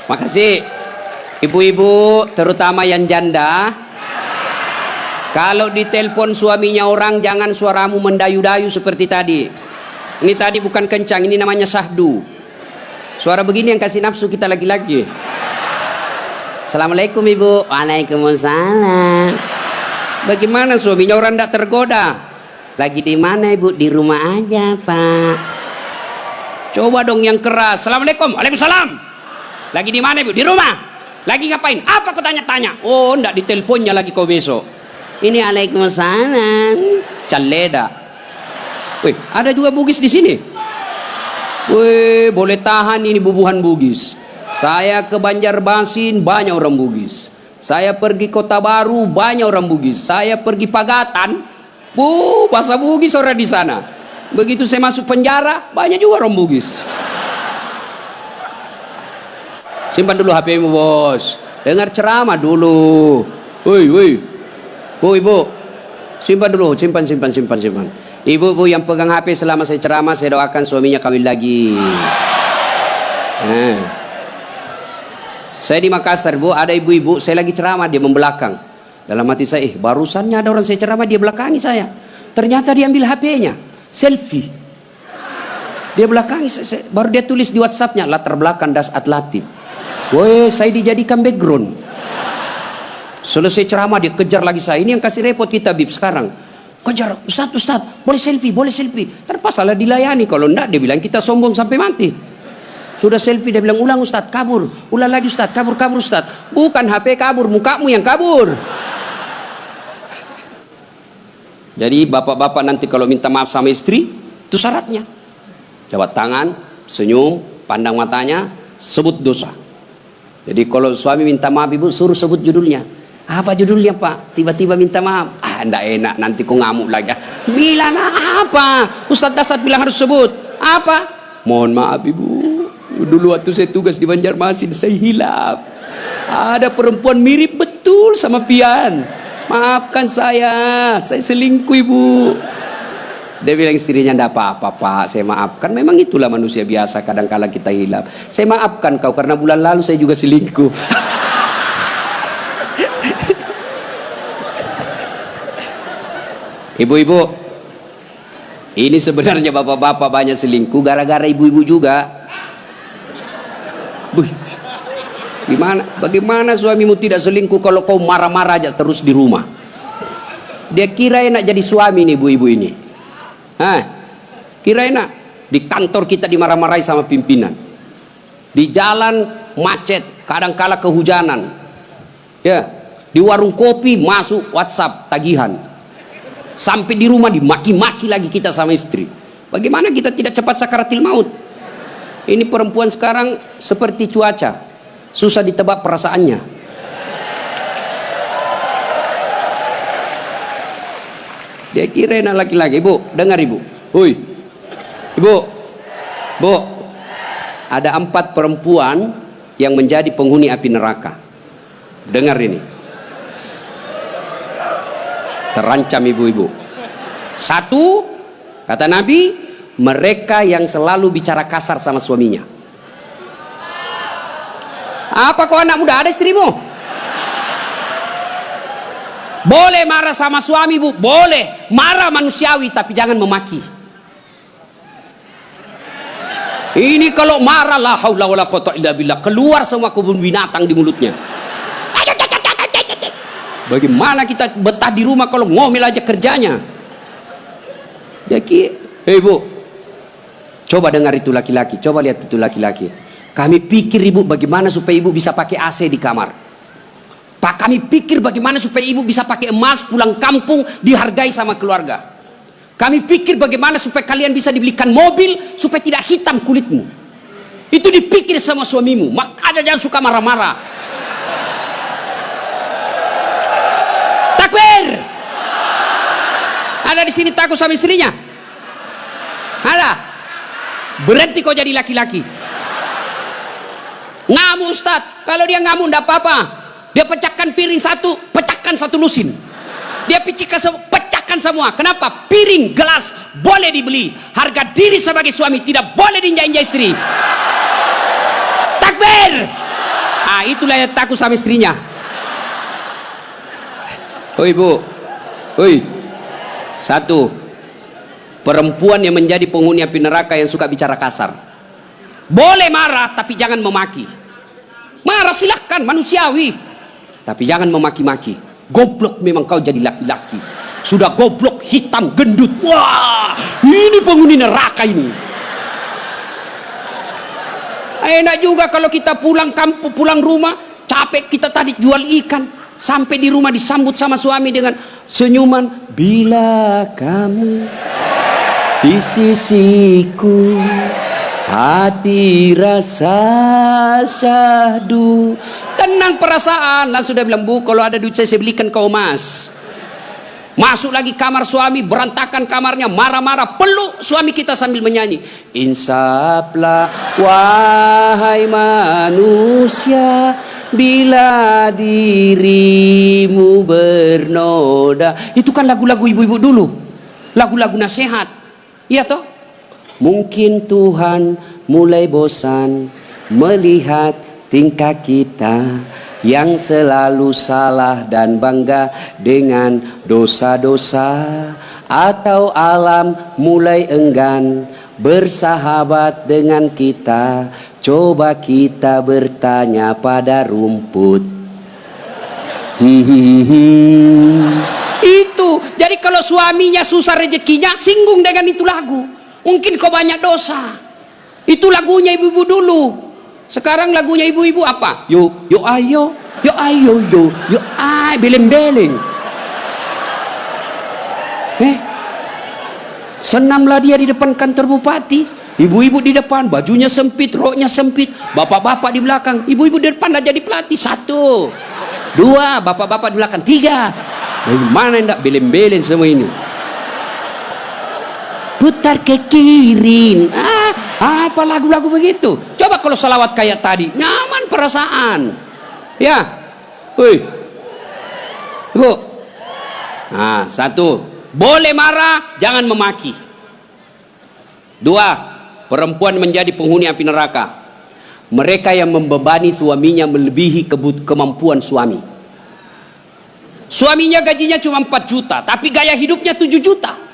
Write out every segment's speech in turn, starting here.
Makasih. Ibu-ibu, terutama yang janda, kalau ditelepon suaminya orang, jangan suaramu mendayu-dayu seperti tadi. Ini tadi bukan kencang, ini namanya syahdu. Suara begini yang kasih nafsu kita lagi-lagi. Assalamualaikum ibu. Waalaikumsalam. Bagaimana suaminya orang tidak tergoda? Lagi di mana ibu? Di rumah aja pak. Coba dong yang keras. Assalamualaikum. Waalaikumsalam. Lagi di mana ibu? Di rumah. Lagi ngapain? Apa kau tanya-tanya? Oh enggak, diteleponnya lagi kau besok. Ini waalaikumsalam. Caleda. Wih, ada juga Bugis di sini. Wih, boleh tahan ini bubuhan Bugis. Saya ke Banjarmasin banyak orang Bugis. Saya pergi Kota Baru banyak orang Bugis. Saya pergi Pagatan, bahasa Bugis orang di sana. Begitu saya masuk penjara banyak juga orang Bugis. Simpan dulu HP-mu bos. Dengar ceramah dulu. Woi. Bu ibu, simpan dulu, simpan. Ibu yang pegang HP selama saya ceramah, saya doakan suaminya kawin lagi. Saya di Makassar bu, ada ibu-ibu, saya lagi ceramah, dia membelakang. Dalam hati saya, barusannya ada orang saya ceramah, dia belakangi saya. Ternyata dia ambil HP-nya, selfie. Dia belakangi, baru dia tulis di WhatsApp-nya, latar belakang das atlatif. Woi, saya dijadikan background. Selesai ceramah dia kejar lagi saya. Ini yang kasih repot kita bib sekarang. Kejar, Ustaz, boleh selfie. Terpasalah dilayani. Kalau enggak dia bilang kita sombong sampai mati. Sudah selfie dia bilang ulang Ustaz, kabur. Ulang lagi Ustaz, kabur Ustaz. Bukan HP kabur, mukamu yang kabur. Jadi bapak-bapak nanti kalau minta maaf sama istri, itu syaratnya. Jabat tangan, senyum, pandang matanya, sebut dosa. Jadi kalau suami minta maaf ibu, suruh sebut judulnya. Apa judulnya pak? Tiba-tiba minta maaf. Enggak enak, nanti kau ngamuk lagi. Bilang apa? Ustaz Dasat bilang harus sebut. Apa? Mohon maaf ibu. Dulu waktu saya tugas di Banjarmasin, saya hilaf. Ada perempuan mirip betul sama Pian. Maafkan saya selingkuh ibu. Dia bilang istrinya, enggak apa-apa pak, saya maafkan. Memang itulah manusia biasa, kadang-kala kita hilaf. Saya maafkan kau karena bulan lalu saya juga selingkuh. Ibu-ibu, ini sebenarnya bapak-bapak banyak selingkuh gara-gara ibu-ibu juga. Bagaimana suamimu tidak selingkuh kalau kau marah-marah aja terus di rumah? Dia kira enak jadi suami nih ibu-ibu ini. Kira enak. Di kantor kita dimarah-marahi sama pimpinan. Di jalan macet, kadang-kala kehujanan. Ya, di warung kopi masuk WhatsApp tagihan. Sampai di rumah dimaki-maki lagi kita sama istri. Bagaimana kita tidak cepat sakaratil maut? Ini perempuan sekarang seperti cuaca, susah ditebak perasaannya. Dia kira enak laki-laki. Ibu, dengar ibu. Hui, ibu, bu, ada 4 perempuan yang menjadi penghuni api neraka. Dengar ini. Terancam ibu-ibu. 1, kata Nabi, mereka yang selalu bicara kasar sama suaminya. Apa kau anak muda, ada istrimu? Boleh marah sama suami bu, boleh marah manusiawi, tapi jangan memaki. Ini kalau marah la haula wala quwwata illa billah, keluar semua kebun binatang di mulutnya. Bagaimana kita betah di rumah kalau ngomel aja kerjanya? Jadi, hei bu, coba dengar itu laki-laki, coba lihat itu laki-laki. Kami pikir ibu bagaimana supaya ibu bisa pakai AC di kamar. Pak, kami pikir bagaimana supaya ibu bisa pakai emas pulang kampung dihargai sama keluarga. Kami pikir bagaimana supaya kalian bisa dibelikan mobil supaya tidak hitam kulitmu. Itu dipikir sama suamimu. Makanya jangan suka marah-marah. Ada di sini takut sama istrinya? Ada? Berhenti kau jadi laki-laki. Ngamuk Ustaz. Kalau dia ngamuk enggak apa-apa. Dia pecahkan piring satu, pecahkan satu lusin. Dia pecahkan semua. Kenapa? Piring, gelas boleh dibeli. Harga diri sebagai suami tidak boleh diinjak-injak istri. Takbir. Ah, itulah yang takut sama istrinya. Oi bu, oi. Satu, perempuan yang menjadi penghuni api neraka yang suka bicara kasar. Boleh marah, tapi jangan memaki. Marah silahkan, manusiawi. Tapi jangan memaki-maki. Goblok memang kau jadi laki-laki. Sudah goblok, hitam, gendut. Wah, ini penghuni neraka ini. Enak juga kalau kita pulang kampung, pulang rumah, capek kita tadi jual ikan. Sampai di rumah disambut sama suami dengan senyuman. Bila kamu di sisiku, hati rasa syahdu. Tenang perasaan. Langsung sudah bilang, bu, kalau ada duit saya belikan kau emas. Masuk lagi kamar suami, berantakan kamarnya, marah-marah, peluk suami kita sambil menyanyi. Insaflah wahai manusia, bila dirimu bernoda. Itu kan lagu-lagu ibu-ibu dulu, lagu-lagu nasihat, iya toh? Mungkin Tuhan mulai bosan melihat tingkah kita yang selalu salah dan bangga dengan dosa-dosa, atau alam mulai enggan bersahabat dengan kita. Coba kita bertanya pada rumput. Itu jadi kalau suaminya susah rezekinya, singgung dengan itu lagu. Mungkin kau banyak dosa. Itu lagunya ibu-ibu dulu. Sekarang lagunya ibu-ibu apa? Yo ayo, yo ayo, yo ay, beleng-beleng. Senamlah dia di depan kantor bupati. Ibu-ibu di depan, bajunya sempit, roknya sempit. Bapak-bapak di belakang. Ibu-ibu di depan dah jadi pelatih. 1, 2, bapak-bapak di belakang. 3. Bagaimana enggak beleng-beleng semua ini? Putar ke kiri. Apa lagu-lagu begitu? Coba kalau salawat kayak tadi, nyaman perasaan. Ya, woi, bu. Nah, 1, boleh marah, jangan memaki. 2, perempuan menjadi penghuni api neraka. Mereka yang membebani suaminya melebihi kemampuan suami. Suaminya gajinya cuma 4 juta, tapi gaya hidupnya 7 juta.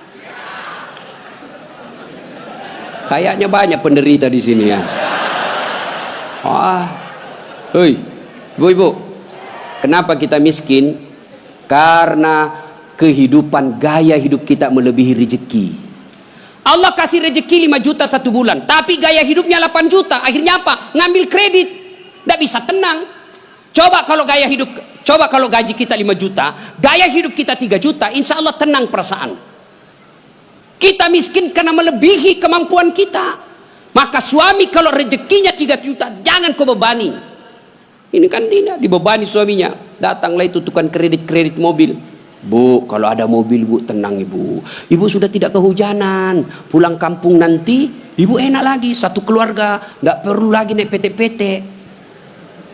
Kayaknya banyak penderita di sini ya. Hei, ibu-ibu, kenapa kita miskin? Karena kehidupan, gaya hidup kita melebihi rezeki. Allah kasih rezeki 5 juta 1 bulan, tapi gaya hidupnya 8 juta. Akhirnya apa? Ngambil kredit, tidak bisa tenang. Coba kalau gaji kita 5 juta, gaya hidup kita 3 juta, insya Allah tenang perasaan. Kita miskin karena melebihi kemampuan kita. Maka suami kalau rezekinya 3 juta, jangan kau bebani. Ini kan tidak dibebani suaminya. Datanglah itu tukang kredit mobil. Bu, kalau ada mobil bu, tenang ibu. Ibu sudah tidak kehujanan. Pulang kampung nanti, ibu enak lagi. Satu keluarga, nggak perlu lagi naik PT-PT.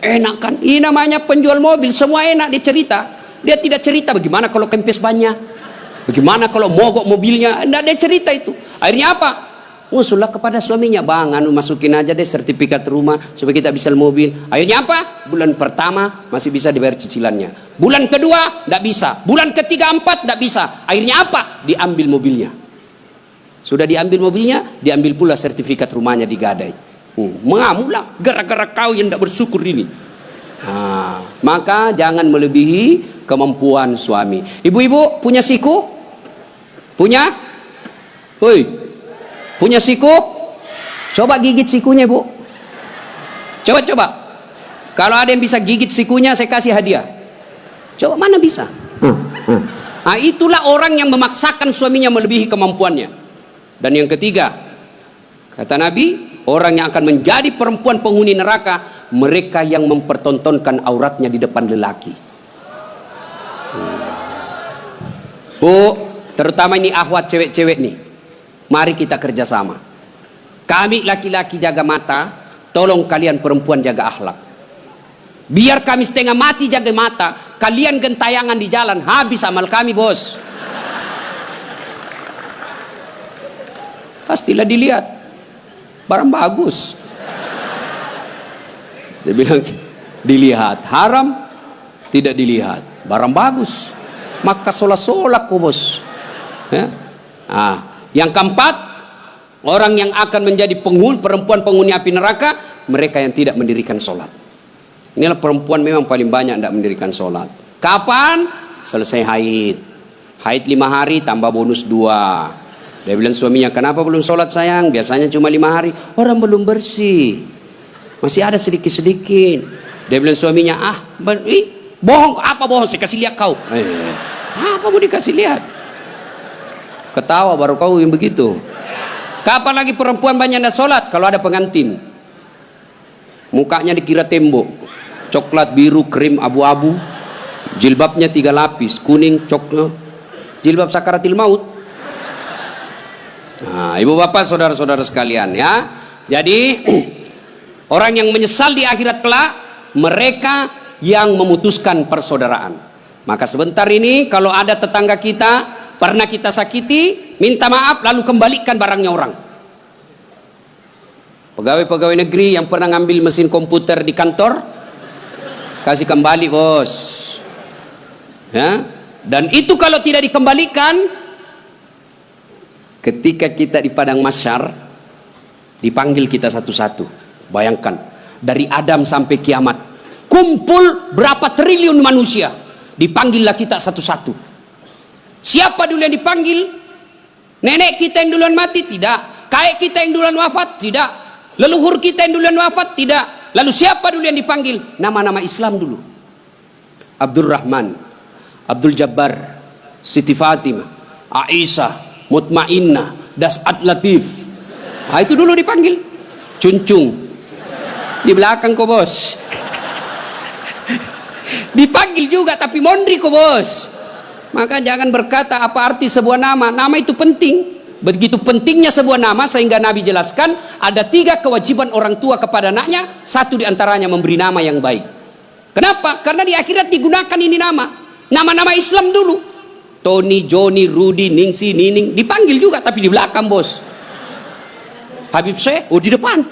Enak kan? Ini namanya penjual mobil, semua enak dia cerita. Dia tidak cerita bagaimana kalau kempes banyak. Bagaimana kalau mogok mobilnya? Tidak ada cerita itu. Akhirnya apa? Usullah kepada suaminya, bang, masukin aja deh sertifikat rumah supaya kita bisa mobil. Akhirnya apa? Bulan pertama masih bisa dibayar cicilannya. Bulan kedua tidak bisa. Bulan ketiga, 4 tidak bisa. Akhirnya apa? Diambil mobilnya. Sudah diambil mobilnya, diambil pula sertifikat rumahnya digadai. Mengamulah gara-gara kau yang tidak bersyukur ini. Maka jangan melebihi kemampuan suami. Ibu-ibu punya siku? Punya? Woi, punya siku? Coba gigit sikunya bu. Coba. Kalau ada yang bisa gigit sikunya, saya kasih hadiah. Coba, mana bisa? Nah, itulah orang yang memaksakan suaminya melebihi kemampuannya. Dan yang ketiga, kata Nabi, orang yang akan menjadi perempuan penghuni neraka, mereka yang mempertontonkan auratnya di depan lelaki. Bu, terutama ini akhwat cewek-cewek nih, mari kita kerjasama. Kami laki-laki jaga mata, tolong kalian perempuan jaga akhlak. Biar kami setengah mati jaga mata, kalian gentayangan di jalan, habis amal kami bos. Pastilah dilihat barang bagus. Dia bilang, dilihat, haram tidak dilihat, barang bagus maka solak-solak kok bos ya. Yang keempat, orang yang akan menjadi perempuan penghuni api neraka, mereka yang tidak mendirikan sholat. Inilah perempuan memang paling banyak tidak mendirikan sholat. Kapan? Selesai haid 5 hari tambah bonus 2. Dia bilang suaminya, kenapa belum sholat sayang? Biasanya cuma 5 hari. Orang belum bersih, masih ada sedikit-sedikit. Dia bilang suaminya, bohong. Apa bohong? Saya kasih lihat kau. Apa mau dikasih lihat? Ketawa baru kau yang begitu. Kapan lagi perempuan banyak yang sholat? Kalau ada pengantin, mukanya dikira tembok, coklat, biru, krim, abu-abu, jilbabnya 3 lapis, kuning, coklat, jilbab sakaratil maut. Ibu bapak saudara-saudara sekalian ya. Jadi orang yang menyesal di akhirat kelak, mereka yang memutuskan persaudaraan. Maka sebentar ini kalau ada tetangga kita pernah kita sakiti, minta maaf lalu kembalikan barangnya orang. Pegawai-pegawai negeri yang pernah ngambil mesin komputer di kantor, kasih kembali bos ya. Dan itu kalau tidak dikembalikan, ketika kita di padang mahsyar dipanggil kita satu-satu. Bayangkan dari Adam sampai kiamat, kumpul berapa triliun manusia, dipanggillah kita satu-satu. Siapa dulu yang dipanggil? Nenek kita yang duluan mati? Tidak. Kakek kita yang duluan wafat? Tidak. Leluhur kita yang duluan wafat? Tidak. Lalu siapa dulu yang dipanggil? Nama-nama Islam dulu. Abdurrahman, Abdul Jabbar, Siti Fatimah, Aisyah, Mutmainnah, Das'at Latif. Itu dulu dipanggil. Cuncung di belakang kok bos. Dipanggil juga tapi mondri kok bos. Maka jangan berkata apa arti sebuah nama. Nama itu penting. Begitu pentingnya sebuah nama sehingga Nabi jelaskan ada 3 kewajiban orang tua kepada anaknya. 1 diantaranya memberi nama yang baik. Kenapa? Karena di akhirat digunakan ini nama. Nama-nama Islam dulu. Tony, Joni, Rudy, Ningsi, Nining. Dipanggil juga tapi di belakang bos. Habib Syekh, di depan.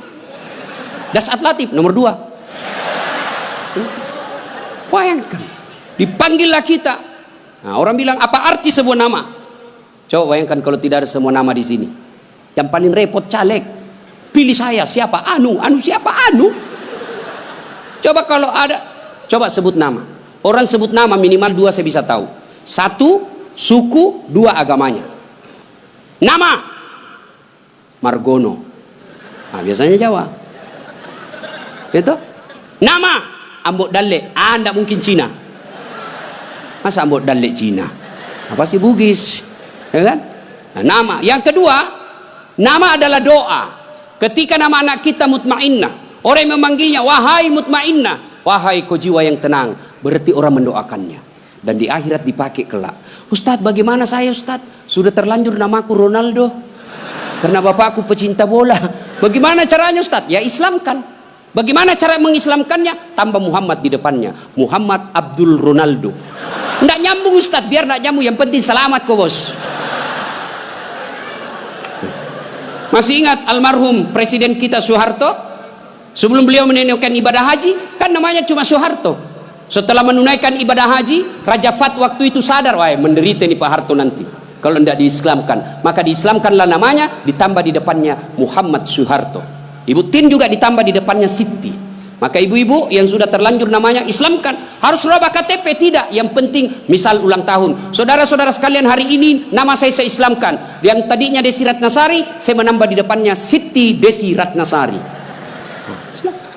Das'at Latif nomor 2. Bayangkan, dipanggillah kita. Orang bilang apa arti sebuah nama? Coba bayangkan kalau tidak ada semua nama di sini. Yang paling repot caleg. Pilih saya, siapa? Anu siapa? Anu. Coba kalau ada, coba sebut nama. Orang sebut nama minimal 2 saya bisa tahu. 1 suku, 2 agamanya. Nama Margono. Biasanya Jawa. Gitu? Nama Ambok Dalle. Anda mungkin Cina. Masa Ambok Dalle Cina? Pasti Bugis. Ya kan? Nama. Yang kedua, nama adalah doa. Ketika nama anak kita Mutmainnah, orang yang memanggilnya wahai Mutmainnah, wahai kau jiwa yang tenang, berarti orang mendoakannya. Dan di akhirat dipakai kelak. Ustadz, bagaimana saya Ustadz? Sudah terlanjur namaku Ronaldo karena bapakku pecinta bola. Bagaimana caranya Ustadz? Ya Islamkan. Bagaimana cara mengislamkannya? Tambah Muhammad di depannya. Muhammad Abdul Ronaldo. Nggak nyambung Ustadz, biar nggak nyambung. Yang penting selamat kok bos. Masih ingat almarhum Presiden kita Soeharto? Sebelum beliau menunaikan ibadah haji, kan namanya cuma Soeharto. Setelah menunaikan ibadah haji, Raja Fat waktu itu sadar, wah menderita nih Pak Harto nanti kalau tidak diislamkan. Maka diislamkanlah namanya, ditambah di depannya Muhammad Soeharto. Ibu Tin juga ditambah di depannya Siti. Maka ibu-ibu yang sudah terlanjur namanya islamkan. Harus rubah KTP? Tidak. Yang penting misal ulang tahun. Saudara-saudara sekalian, hari ini nama saya islamkan. Yang tadinya Desi Ratnasari, saya menambah di depannya Siti Desi Ratnasari.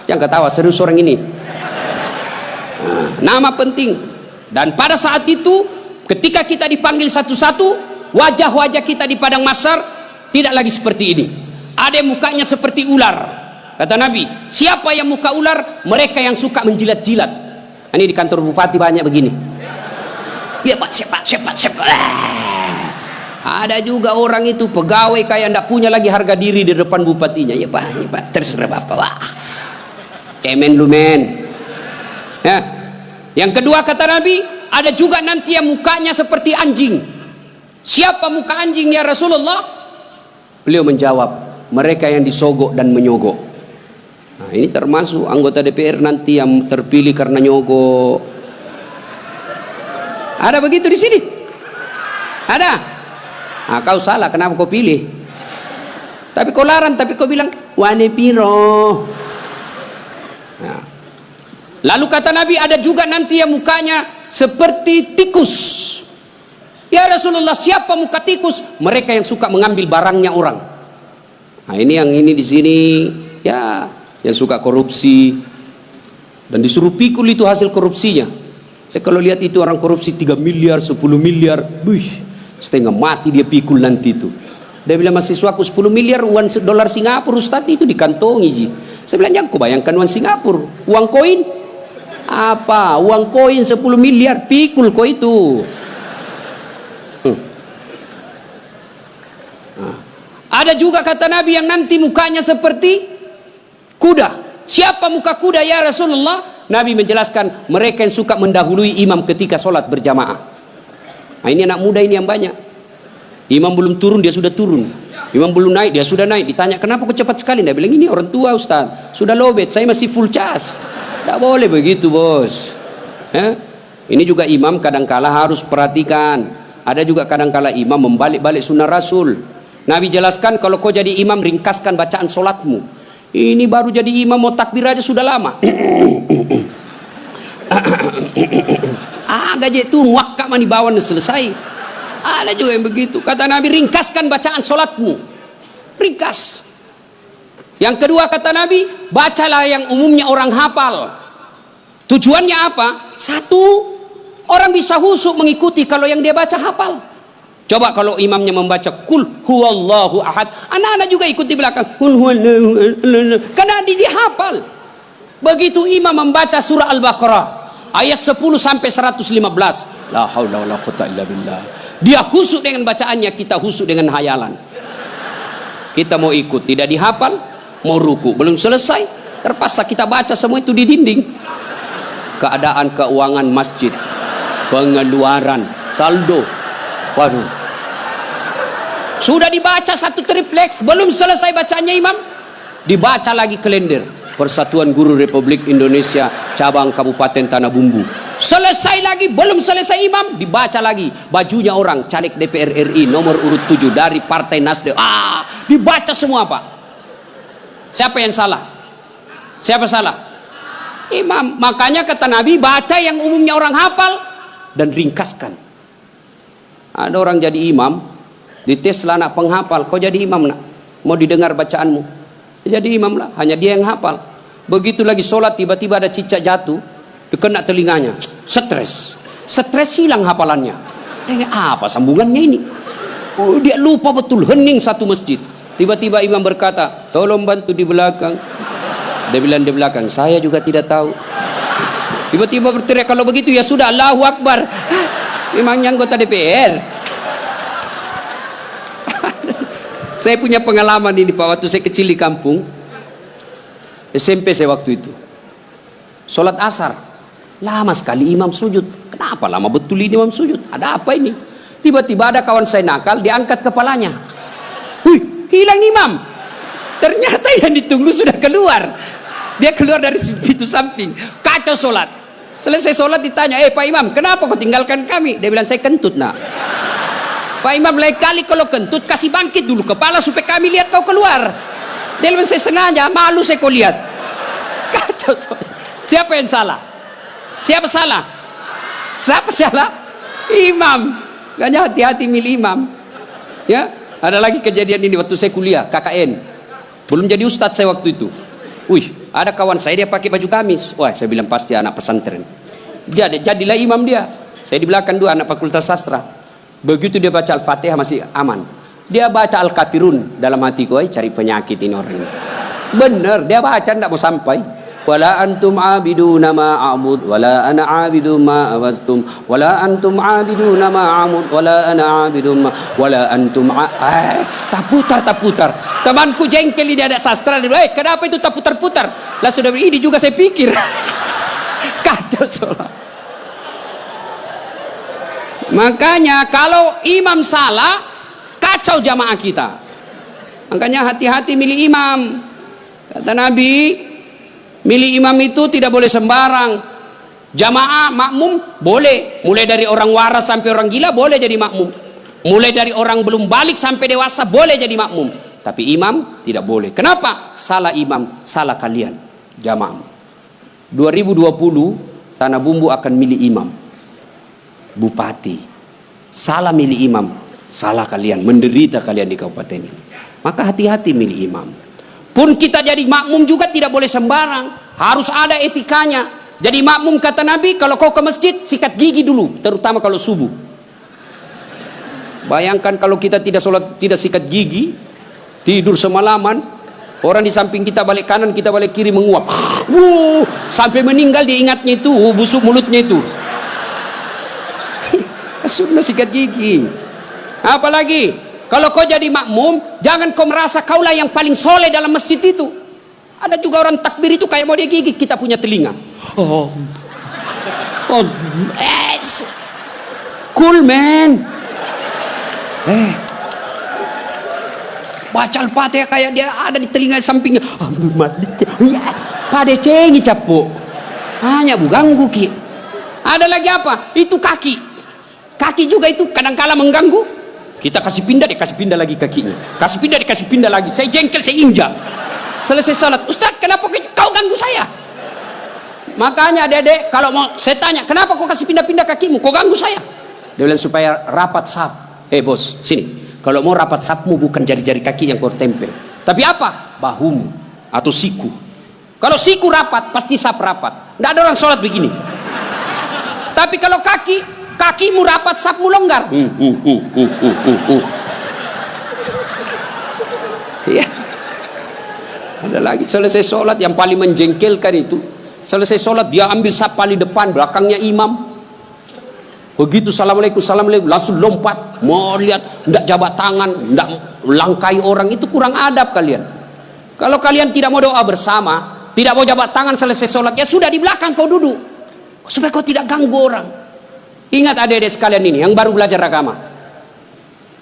Yang ketawa serius orang ini. Nama penting. Dan pada saat itu ketika kita dipanggil satu-satu, wajah-wajah kita di padang mahsyar tidak lagi seperti ini. Ada yang mukanya seperti ular. Kata Nabi, siapa yang muka ular? Mereka yang suka menjilat-jilat. Ini di kantor bupati banyak begini. Ya Pak, siapa. Ada juga orang itu pegawai kayak ndak punya lagi harga diri di depan bupatinya. Ya Pak, terserah Bapak. Wah. Cemen lu men. Ya. Yang kedua kata Nabi, ada juga nanti yang mukanya seperti anjing. Siapa muka anjing ya Rasulullah? Beliau menjawab, mereka yang disogok dan menyogok. Nah, ini termasuk anggota DPR nanti yang terpilih karena nyogok. Ada begitu di sini? Ada? Nah, kau salah, kenapa kau pilih? Tapi kau larang, tapi kau bilang wane piro. Nah. Lalu kata Nabi, ada juga nanti yang mukanya seperti tikus. Ya Rasulullah, siapa muka tikus? Mereka yang suka mengambil barangnya orang. Nah, ini yang ini di sini ya, yang suka korupsi dan disuruh pikul itu hasil korupsinya. Saya kalau lihat itu orang korupsi 3 miliar, 10 miliar, setengah mati dia pikul nanti itu. Dia bilang, mahasiswaku 10 miliar uang dolar Singapura Ustaz itu dikantongi ji. Saya bilang, jangan kau bayangkan uang Singapura, uang koin. Apa? Uang koin 10 miliar, pikul kau itu. Nah. Ada juga kata Nabi yang nanti mukanya seperti kuda. Siapa muka kuda ya Rasulullah? Nabi menjelaskan, mereka yang suka mendahului imam ketika sholat berjamaah. Nah, ini anak muda ini yang banyak. Imam belum turun dia sudah turun, imam belum naik dia sudah naik. Ditanya, kenapa kok cepat sekali? Dia bilang, ini orang tua Ustaz, sudah lowbat, saya masih full charge. Tidak boleh begitu bos. Ini juga imam kadangkala harus perhatikan. Ada juga kadangkala imam membalik-balik sunnah Rasul. Nabi jelaskan, kalau kau jadi imam ringkaskan bacaan sholatmu. Ini baru jadi imam mau takbir aja sudah lama. Gaji itu muakkak mani bawan selesai. Ada juga yang begitu. Kata Nabi, ringkaskan bacaan sholatmu. Ringkas. Yang kedua kata Nabi, bacalah yang umumnya orang hafal. Tujuannya apa? Satu, orang bisa husuk mengikuti kalau yang dia baca hafal. Coba kalau imamnya membaca kul huwallahu ahad, anak-anak juga ikut di belakang kul huwallahu ahad, karena dia hafal. Begitu imam membaca surah Al-Baqarah ayat 10 sampai 115, la haula wala quwwata illa billah, dia husuk dengan bacaannya, kita husuk dengan hayalan. Kita mau ikut, tidak dihafal, mau ruku belum selesai, terpaksa kita baca semua itu di dinding. Keadaan keuangan masjid, pengeluaran, saldo, waduh, sudah dibaca satu tripleks, belum selesai bacanya imam, dibaca lagi kalender Persatuan Guru Republik Indonesia cabang Kabupaten Tanah Bumbu. Selesai lagi, belum selesai imam, dibaca lagi bajunya orang caleg DPR RI nomor urut 7 dari Partai Nasdem. Dibaca semua Pak. Siapa yang salah? Siapa salah? Imam. Makanya kata Nabi, baca yang umumnya orang hafal dan ringkaskan. Ada orang jadi imam, dites lah anak penghafal, kau jadi imam nak, mau didengar bacaanmu, jadi imam lah, hanya dia yang hafal. Begitu lagi sholat, tiba-tiba ada cicak jatuh, kena telinganya, stres hilang hafalannya. Apa sambungannya ini? Oh, dia lupa betul, hening satu masjid. Tiba-tiba imam berkata, tolong bantu di belakang. Dia bilang di belakang, saya juga tidak tahu. Tiba-tiba berteriak, kalau begitu ya sudah, Allahu Akbar. Memangnya anggota DPR. Saya punya pengalaman ini Pak, waktu saya kecil di kampung SMP saya waktu itu, sholat asar lama sekali imam sujud. Kenapa lama betul ini imam sujud? Ada apa ini? Tiba-tiba ada kawan saya nakal, diangkat kepalanya, hilang imam. Ternyata yang ditunggu sudah keluar. Dia keluar dari pintu samping, kacau sholat. Selesai sholat ditanya, Pak Imam, kenapa kau tinggalkan kami? Dia bilang, saya kentut nak. Pak Imam, lain kali kalau kentut kasih bangkit dulu kepala supaya kami lihat kau keluar. Dia bilang, saya sengaja, malu saya kau lihat. Kacau sholat. Siapa yang salah? Siapa salah? Siapa salah? Imam. Makanya hati-hati milih imam. Ya, ada lagi kejadian ini waktu saya kuliah KKN. Belum jadi ustadz saya waktu itu. Ada kawan saya, dia pakai baju gamis. Wah, saya bilang pasti anak pesantren. Jadilah imam dia. Saya di belakang dua anak fakultas sastra. Begitu dia baca Al-Fatihah masih aman. Dia baca Al-Kafirun, dalam hati gue cari penyakit ini orang ini. Bener, dia baca tidak mau sampai. Wala antum abiduna ma a'bud wala ana abidu ma abattum wala antum abiduna ma a'bud wala ana abidu ma wala antum tak putar. Temanku jengkel ini ada sastra, kenapa itu tak putar-putar? Lah sudah ini juga saya pikir. Kacau sholat. Makanya kalau imam salah, kacau jamaah kita. Makanya hati-hati milih imam. Kata Nabi, Milih imam itu tidak boleh sembarang. Jamaah makmum boleh, mulai dari orang waras sampai orang gila boleh jadi makmum, mulai dari orang belum balik sampai dewasa boleh jadi makmum, tapi imam tidak boleh. Kenapa? Salah imam, salah kalian jamaah. 2020 Tanah Bumbu akan milih imam bupati, salah milih imam, salah kalian, menderita kalian di kabupaten ini. Maka hati-hati milih imam. Pun kita jadi makmum juga tidak boleh sembarang, harus ada etikanya. Jadi makmum kata Nabi, kalau kau ke masjid sikat gigi dulu, terutama kalau subuh. Bayangkan kalau kita tidak sholat, tidak sikat gigi, tidur semalaman, orang di samping kita balik kanan, kita balik kiri menguap, sampai meninggal dia ingatnya itu, busuk mulutnya itu. Sunnah sikat gigi. Apalagi kalau kau jadi makmum, jangan kau merasa kaulah yang paling soleh dalam masjid itu. Ada juga orang takbir itu kayak mau dia gigit kita punya telinga. Cool man. Baca Al-Fatihah kayak dia ada di telinga sampingnya. Pada cengi capuk. Hanya ganggu ki. Ada lagi apa? Itu kaki. Kaki juga itu kadang-kala mengganggu. Kita kasih pindah, dia kasih pindah lagi kakinya. Kasih pindah, dikasih pindah lagi. Saya jengkel, saya injak. Selesai salat, Ustaz kenapa kau ganggu saya? Makanya adik-adik kalau mau saya tanya, kenapa kau kasih pindah-pindah kakimu? Kau ganggu saya? Dia bilang supaya rapat saf. Bos, sini. Kalau mau rapat safmu bukan jari-jari kaki yang kau tempel, tapi apa? Bahumu atau siku. Kalau siku rapat pasti saf rapat. Nggak ada orang sholat begini. Tapi kalau kakimu rapat, safmu longgar. Iya. Ada lagi selesai sholat yang paling menjengkelkan itu, selesai sholat dia ambil saf paling depan, belakangnya imam. Begitu assalamualaikum langsung lompat, mau lihat, ndak jabat tangan, ndak langkai orang, itu kurang adab kalian. Kalau kalian tidak mau doa bersama, tidak mau jabat tangan selesai sholat, ya sudah di belakang kau duduk, supaya kau tidak ganggu orang. Ingat adik-adik sekalian ini yang baru belajar agama,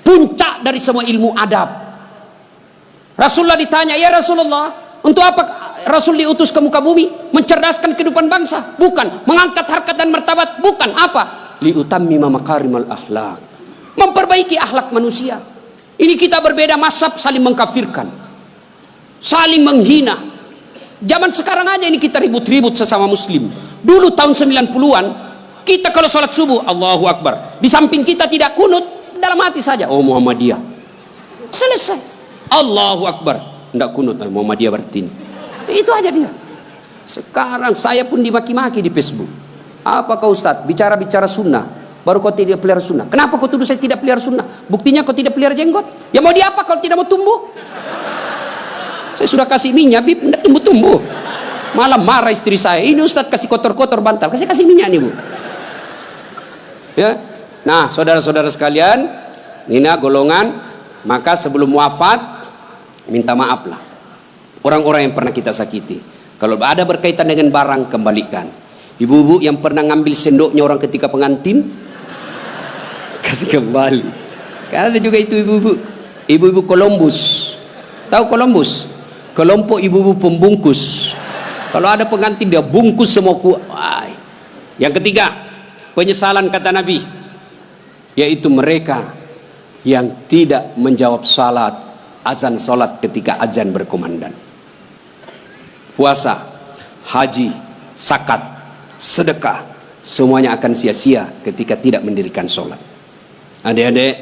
puncak dari semua ilmu adab. Rasulullah ditanya, ya Rasulullah, untuk apa Rasul diutus ke muka bumi? Mencerdaskan kehidupan bangsa? Bukan. Mengangkat harkat dan martabat? Bukan. Apa? Liutammima makarimal akhlak. Memperbaiki akhlak manusia. Ini kita berbeda mazhab, saling mengkafirkan, saling menghina. Zaman sekarang aja ini kita ribut-ribut sesama muslim. Dulu tahun 90-an, kita kalau sholat subuh, Allahu Akbar, di samping kita tidak kunut, dalam hati saja, oh Muhammadiyah. Selesai. Allahu Akbar, tidak kunut, Muhammadiyah berarti ini. Itu aja dia. Sekarang saya pun dimaki-maki di Facebook. Apa kau Ustaz bicara-bicara sunnah, baru kau tidak pelihara sunnah? Kenapa kau tuduh saya tidak pelihara sunnah? Buktinya kau tidak pelihara jenggot. Ya mau diapa kalau tidak mau tumbuh? Saya sudah kasih minyak, Bib, tidak tumbuh-tumbuh. Malah marah istri saya, ini Ustaz kasih kotor-kotor bantal, kasih minyak nih Bu. Ya. Nah saudara-saudara sekalian, ini golongan, maka sebelum wafat minta maaflah orang-orang yang pernah kita sakiti. Kalau ada berkaitan dengan barang, kembalikan. Ibu-ibu yang pernah ngambil sendoknya orang ketika pengantin, kasih kembali. Karena ada juga itu ibu-ibu Columbus. Tahu Columbus? Kelompok ibu-ibu pembungkus. Kalau ada pengantin dia bungkus semua kuai. Yang ketiga, penyesalan kata Nabi, yaitu mereka yang tidak menjawab salat, azan salat ketika azan berkumandang. Puasa, haji, zakat, sedekah, semuanya akan sia-sia ketika tidak mendirikan sholat. Adik-adik,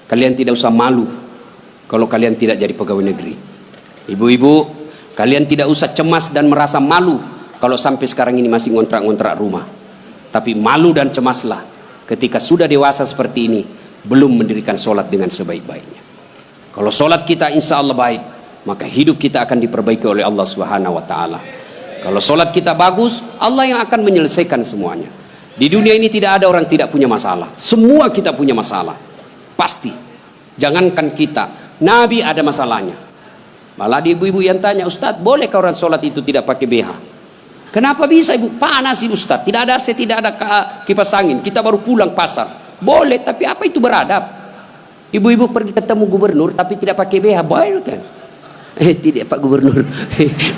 kalian tidak usah malu kalau kalian tidak jadi pegawai negeri. Ibu-ibu, kalian tidak usah cemas dan merasa malu kalau sampai sekarang ini masih ngontrak-ngontrak rumah. Tapi malu dan cemaslah ketika sudah dewasa seperti ini belum mendirikan sholat dengan sebaik-baiknya. Kalau sholat kita insya Allah baik, maka hidup kita akan diperbaiki oleh Allah Subhanahu wa Ta'ala. Kalau sholat kita bagus, Allah yang akan menyelesaikan semuanya. Di dunia ini tidak ada orang tidak punya masalah. Semua kita punya masalah, pasti. Jangankan kita, Nabi ada masalahnya. Malah di ibu-ibu yang tanya, Ustadz bolehkah orang sholat itu tidak pakai BH? Kenapa bisa ibu? Panas sih Ustadz, tidak ada AC, tidak ada kipas angin, kita baru pulang pasar. Boleh, tapi apa itu beradab? Ibu-ibu pergi ketemu gubernur tapi tidak pakai BH, boleh kan? Tidak Pak Gubernur.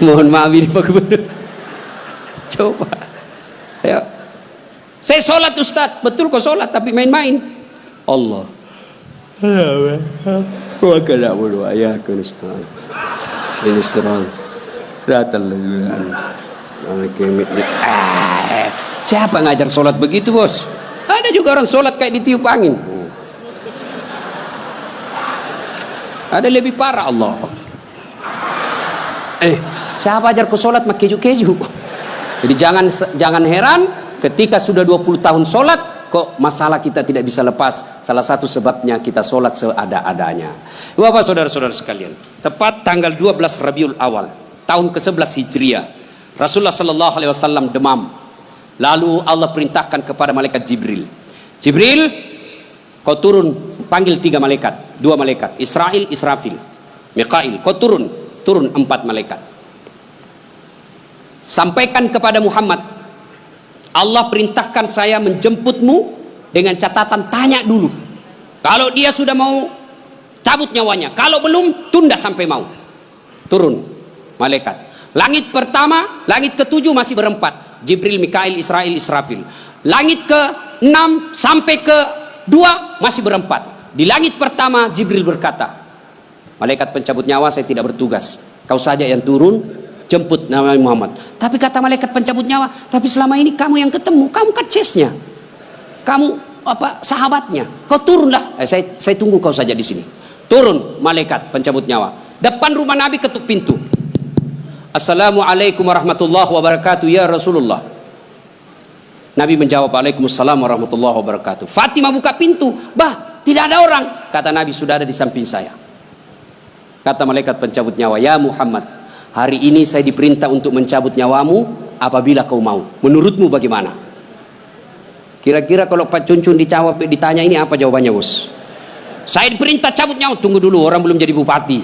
Mohon maaf ini Pak Gubernur. Coba. Ya. Saya sholat Ustaz, betul kok sholat, tapi main-main. Allah. Wa kana wa ya kunustan. Ini serang. Datang siapa ngajar sholat begitu, bos? Ada juga orang sholat kayak ditiup angin. Ada lebih parah Allah. Siapa ajar ku sholat mak keju-keju? Jadi jangan heran ketika sudah 20 tahun sholat kok masalah kita tidak bisa lepas. Salah satu sebabnya kita sholat seada-adanya. Bapak saudara-saudara sekalian, tepat tanggal 12 Rabiul Awal tahun ke-11 Hijriah, Rasulullah sallallahu alaihi wasallam demam. Lalu Allah perintahkan kepada malaikat Jibril, Jibril, kau turun, panggil 3 malaikat, 2 malaikat, Israil, Israfil, Mikail. Kau turun 4 malaikat. Sampaikan kepada Muhammad, Allah perintahkan saya menjemputmu dengan catatan tanya dulu. Kalau dia sudah mau cabut nyawanya, kalau belum tunda sampai mau. Turun malaikat. Langit pertama, langit ke-7 masih berempat. Jibril, Mikail, Israil, Israfil. Langit ke-6 sampai ke-2 masih berempat. Di langit pertama Jibril berkata, malaikat pencabut nyawa, saya tidak bertugas. Kau saja yang turun, jemput Nabi Muhammad. Tapi kata malaikat pencabut nyawa, tapi selama ini kamu yang ketemu, kamu kan chesnya, kamu sahabatnya. Kau turunlah. Saya tunggu kau saja di sini. Turun malaikat pencabut nyawa. Depan rumah Nabi ketuk pintu. Assalamualaikum warahmatullahi wabarakatuh ya Rasulullah. Nabi menjawab, Waalaikumsalam warahmatullahi wabarakatuh. Fatimah buka pintu, bah tidak ada orang. Kata Nabi, sudah ada di samping saya. Kata malaikat pencabut nyawa, ya Muhammad, hari ini saya diperintah untuk mencabut nyawamu apabila kau mau. Menurutmu bagaimana? Kira-kira kalau Pak Cuncun ditanya ini apa jawabannya, bos? Saya diperintah cabut nyawa. Tunggu dulu, orang belum jadi bupati.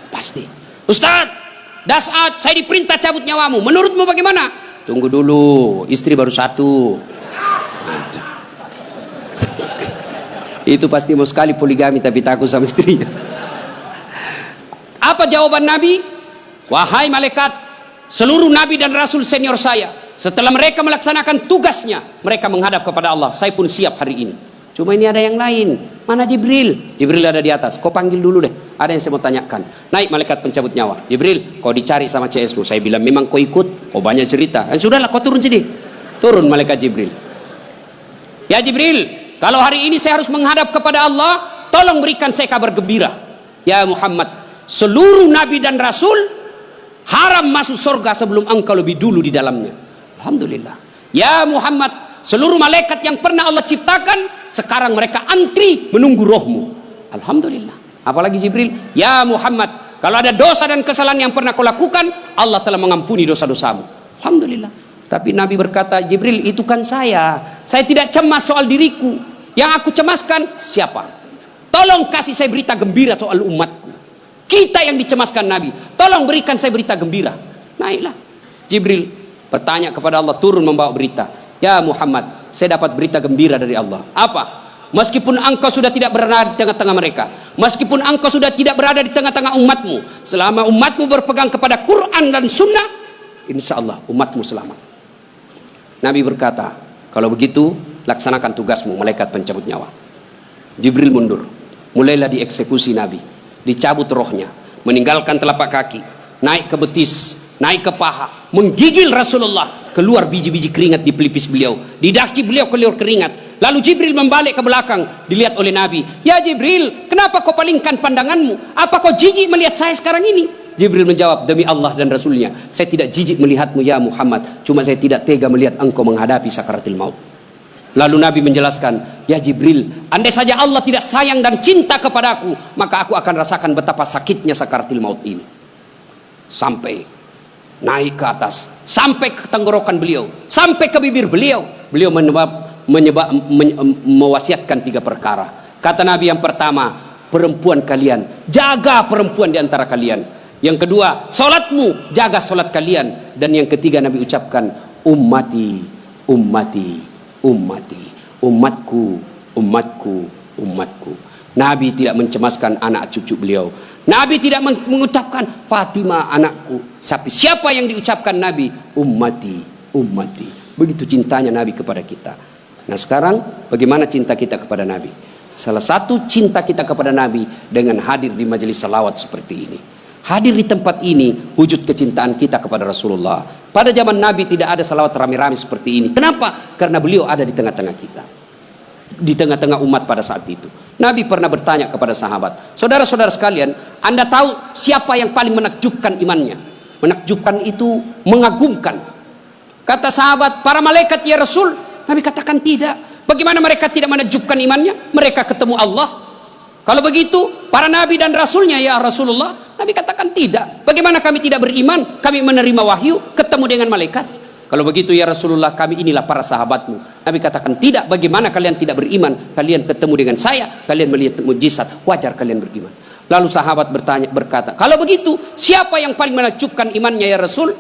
Pasti. Ustaz, Dasat, saya diperintah cabut nyawamu. Menurutmu bagaimana? Tunggu dulu, istri baru 1. Itu pasti mau sekali poligami tapi takut sama istrinya. Apa jawaban Nabi? Wahai malaikat, seluruh nabi dan rasul senior saya, setelah mereka melaksanakan tugasnya, mereka menghadap kepada Allah. Saya pun siap hari ini. Cuma ini ada yang lain. Mana Jibril? Jibril ada di atas. Kau panggil dulu deh. Ada yang saya mau tanyakan. Naik malaikat pencabut nyawa. Jibril, kau dicari sama CS-mu. Saya bilang memang kau ikut. Kau banyak cerita. Sudahlah, kau turun sini. Turun malaikat Jibril. Ya Jibril, kalau hari ini saya harus menghadap kepada Allah, tolong berikan saya kabar gembira. Ya Muhammad, seluruh nabi dan rasul haram masuk surga sebelum engkau lebih dulu di dalamnya. Alhamdulillah. Ya Muhammad, seluruh malaikat yang pernah Allah ciptakan sekarang mereka antri menunggu rohmu. Alhamdulillah. Apalagi Jibril, ya Muhammad, kalau ada dosa dan kesalahan yang pernah kau lakukan, Allah telah mengampuni dosa-dosamu. Alhamdulillah. Tapi Nabi berkata, Jibril, itu kan saya tidak cemas soal diriku. Yang aku cemaskan siapa? Tolong kasih saya berita gembira soal umatku. Kita yang dicemaskan Nabi, tolong berikan saya berita gembira. Naiklah Jibril bertanya kepada Allah, turun membawa berita. Ya Muhammad, saya dapat berita gembira dari Allah. Apa? Meskipun engkau sudah tidak berada di tengah-tengah mereka, meskipun engkau sudah tidak berada di tengah-tengah umatmu, selama umatmu berpegang kepada Quran dan Sunnah, insya Allah umatmu selamat. Nabi berkata, kalau begitu laksanakan tugasmu malaikat pencabut nyawa. Jibril mundur, mulailah dieksekusi Nabi, dicabut rohnya, meninggalkan telapak kaki, naik ke betis, naik ke paha, menggigil Rasulullah, keluar biji-biji keringat di pelipis beliau, di daki beliau keluar keringat. Lalu Jibril membalik ke belakang, dilihat oleh Nabi. Ya Jibril, kenapa kau palingkan pandanganmu? Apa kau jijik melihat saya sekarang ini? Jibril menjawab, demi Allah dan Rasulnya, saya tidak jijik melihatmu ya Muhammad, cuma saya tidak tega melihat engkau menghadapi sakaratul maut. Lalu Nabi menjelaskan, ya Jibril, andai saja Allah tidak sayang dan cinta kepadaku, maka aku akan rasakan betapa sakitnya sakaratul maut ini. Sampai naik ke atas, sampai ke tenggorokan beliau, sampai ke bibir beliau. Beliau mewasiatkan 3 perkara. Kata Nabi, yang pertama, perempuan kalian, jaga perempuan di antara kalian. Yang kedua, salatmu, jaga salat kalian. Dan yang ketiga Nabi ucapkan, ummati, ummati, ummati, umatku, umatku, umatku. Nabi tidak mencemaskan anak cucu beliau. Nabi tidak mengucapkan Fatimah anakku. Tapi siapa yang diucapkan Nabi? Ummati, ummati. Begitu cintanya Nabi kepada kita. Nah sekarang bagaimana cinta kita kepada Nabi? Salah satu cinta kita kepada Nabi dengan hadir di majelis salawat seperti ini. Hadir di tempat ini wujud kecintaan kita kepada Rasulullah. Pada zaman Nabi tidak ada salawat rame-rame seperti ini. Kenapa? Karena beliau ada di tengah-tengah kita, di tengah-tengah umat pada saat itu. Nabi pernah bertanya kepada sahabat, saudara-saudara sekalian, Anda tahu siapa yang paling menakjubkan imannya? Menakjubkan itu mengagumkan. Kata sahabat, para malaikat ya Rasul. Nabi katakan tidak. Bagaimana mereka tidak menakjubkan imannya? Mereka ketemu Allah. Kalau begitu para nabi dan rasulnya ya Rasulullah. Nabi katakan tidak. Bagaimana kami tidak beriman? Kami menerima wahyu, ketemu dengan malaikat. Kalau begitu ya Rasulullah, kami inilah para sahabatmu. Nabi katakan tidak. Bagaimana kalian tidak beriman? Kalian ketemu dengan saya, kalian melihat mujizat, wajar kalian beriman. Lalu sahabat berkata, kalau begitu siapa yang paling menakjubkan imannya ya Rasul?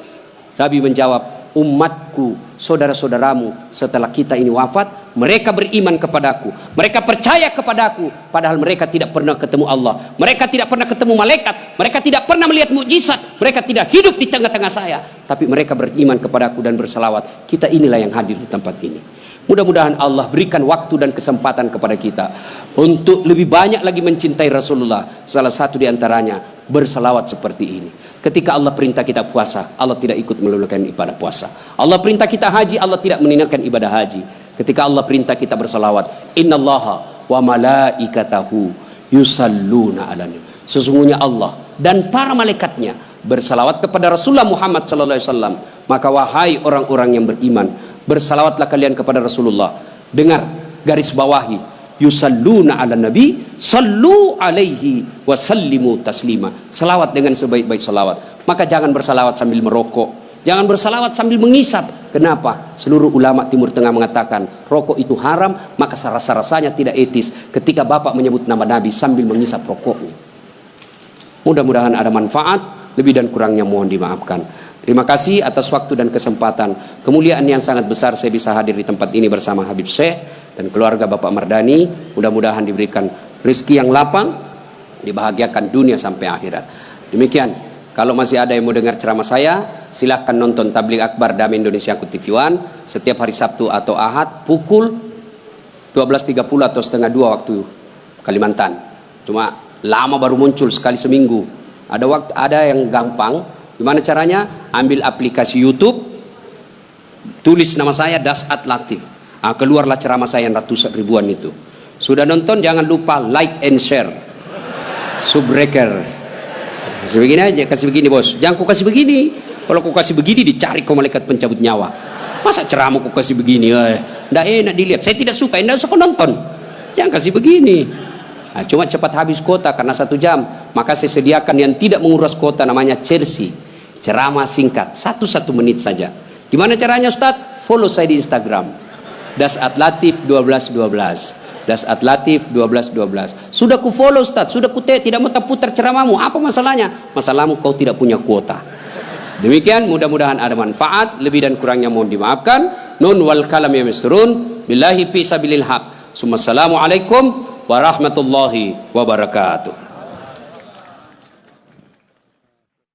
Nabi menjawab, umatku, saudara-saudaramu setelah kita ini wafat, mereka beriman kepadaku, mereka percaya kepadaku, padahal mereka tidak pernah ketemu Allah, mereka tidak pernah ketemu malaikat, mereka tidak pernah melihat mukjizat, mereka tidak hidup di tengah-tengah saya, tapi mereka beriman kepadaku dan berselawat. Kita inilah yang hadir di tempat ini. Mudah-mudahan Allah berikan waktu dan kesempatan kepada kita untuk lebih banyak lagi mencintai Rasulullah. Salah satu di antaranya berselawat seperti ini. Ketika Allah perintah kita puasa, Allah tidak ikut melulukan ibadah puasa. Allah perintah kita haji, Allah tidak meninggalkan ibadah haji. Ketika Allah perintah kita berselawat, innallaha wa malaikatahu yusalluna 'alan nabi. Sesungguhnya Allah dan para malaikatnya berselawat kepada Rasulullah Muhammad sallallahu alaihi wasallam. Maka wahai orang-orang yang beriman, bersalawatlah kalian kepada Rasulullah. Dengar, garis bawahi, yusalluna 'alan nabi, sallu alaihi wa sallimu taslima. Selawat dengan sebaik-baik selawat. Maka jangan bersalawat sambil merokok, jangan bersalawat sambil mengisap. Kenapa? Seluruh ulama Timur Tengah mengatakan rokok itu haram, maka rasa-rasanya tidak etis ketika Bapak menyebut nama Nabi sambil mengisap rokoknya. Mudah-mudahan ada manfaat, lebih dan kurangnya mohon dimaafkan. Terima kasih atas waktu dan kesempatan. Kemuliaan yang sangat besar saya bisa hadir di tempat ini bersama Habib Syekh dan keluarga Bapak Mardani. Mudah-mudahan diberikan rezeki yang lapang, dibahagiakan dunia sampai akhirat. Demikian. Kalau masih ada yang mau dengar ceramah saya, silahkan nonton Tabligh Akbar Damai Indonesia TV One setiap hari Sabtu atau Ahad pukul 12.30 atau setengah 2 waktu Kalimantan. Cuma lama baru muncul sekali seminggu. Ada yang gampang. Gimana caranya? Ambil aplikasi YouTube, tulis nama saya Dasat Latif. Keluarlah ceramah saya yang ratusan ribuan itu. Sudah nonton jangan lupa like and share. Subbreaker. Kasih begini aja, kasih begini bos. Jangan kau kasih begini. Kalau kau kasih begini dicari kau malaikat pencabut nyawa. Masa ceramah kau kasih begini? Nggak enak dilihat. Saya tidak suka. Nggak usah kau nonton. Jangan kasih begini. Nah, cuma cepat habis kuota karena 1 jam. Maka saya sediakan yang tidak menguras kuota namanya Chelsea. Ceramah singkat 1 menit saja. Gimana caranya Ustadz? Follow saya di Instagram. Dasat Latif 1212. Dasat Latif 1212. Sudah ku follow Ustaz, sudah ku tidak mau putar ceramahmu. Apa masalahnya? Masalahmu kau tidak punya kuota. Demikian, mudah-mudahan ada manfaat. Lebih dan kurangnya mohon dimaafkan. Nun wal kalam ya misrun. Billahi fi sabilil haq. Assalamualaikum warahmatullahi wabarakatuh.